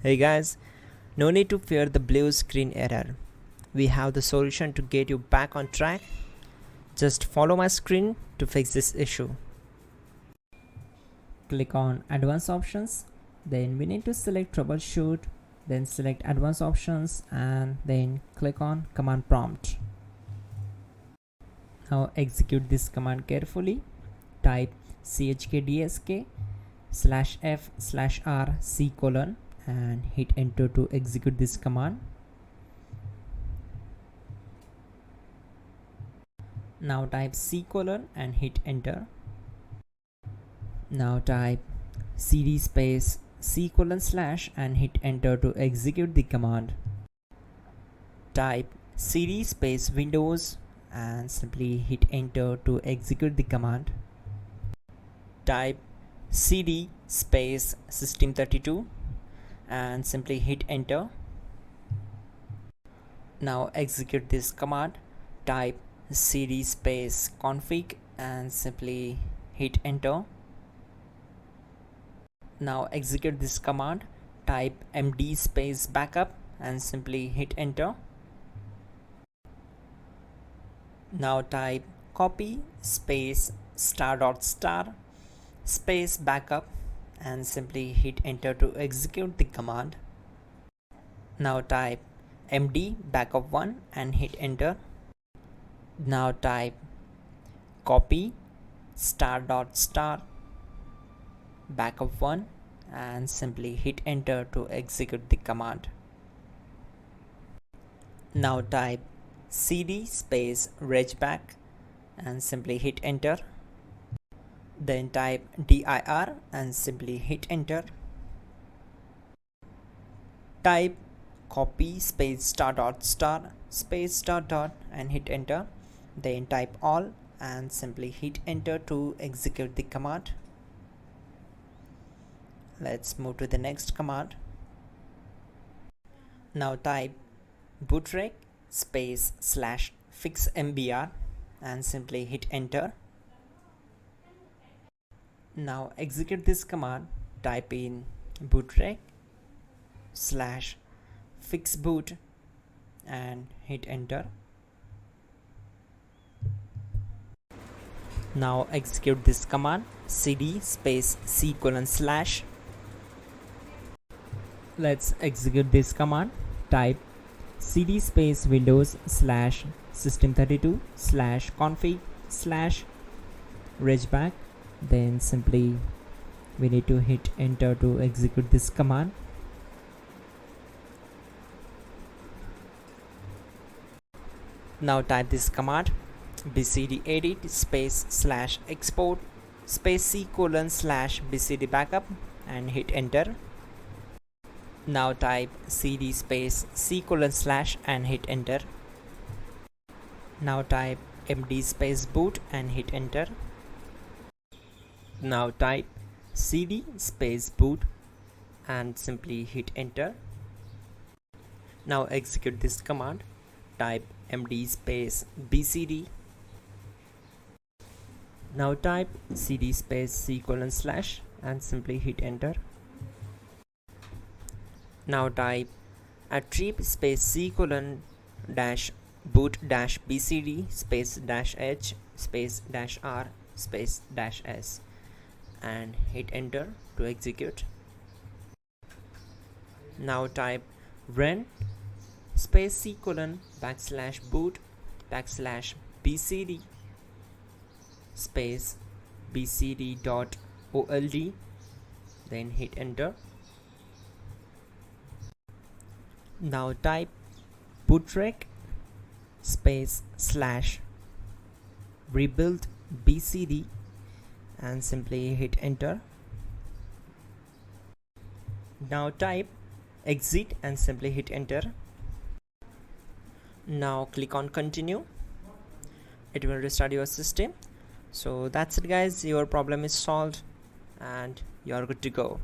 Hey guys, no need to fear the blue screen error. We have the solution to get you back on track. Just follow my screen to fix this issue. Click on advanced options, then we need to select troubleshoot, then select advanced options and then click on command prompt. Now execute this command carefully. Type chkdsk/f/r:" and hit enter to execute this command. Now type C: and hit enter. Now type cd space C: / and hit enter to execute the command. Type cd space Windows and simply hit enter to execute the command. Type cd space System32 and simply hit enter. Now execute this command. Type cd space config and simply hit enter. Now execute this command. Type md space backup and simply hit enter. Now type copy space *** space backup and simply hit enter to execute the command. Now type md backup1 and hit enter. Now type copy ** backup1 and simply hit enter to execute the command. Now type cd space regback and simply hit enter. Then type dir and simply hit enter. Type copy space ** space .. and hit enter. Then type all and simply hit enter to execute the command. Let's move to the next command. Now type bootrec space /fixmbr and simply hit enter. Now execute this command. Type in bootrec /fixboot and hit enter. Now execute this command. cd space C:/. Let's execute this command. Type cd space Windows /system32/config/regback. Then simply we need to hit enter to execute this command. Now type this command. bcd edit space /export space C:/ bcd backup and hit enter. Now type cd space C:/ and hit enter. Now type md space boot and hit enter. Now type cd space boot and simply hit enter. Now execute this command. Type md space bcd. Now type cd space C:/ and simply hit enter. Now type attrib space C:/ boot -bcd space -h space -r space -s and hit enter to execute. Now type run space C:/ \boot \bcd space bcd.old, then hit enter. Now type bootrec space /rebuild bcd and simply hit enter. Now type exit and simply hit enter. Now click on continue. It will restart your system. So that's it guys, your problem is solved and you're good to go.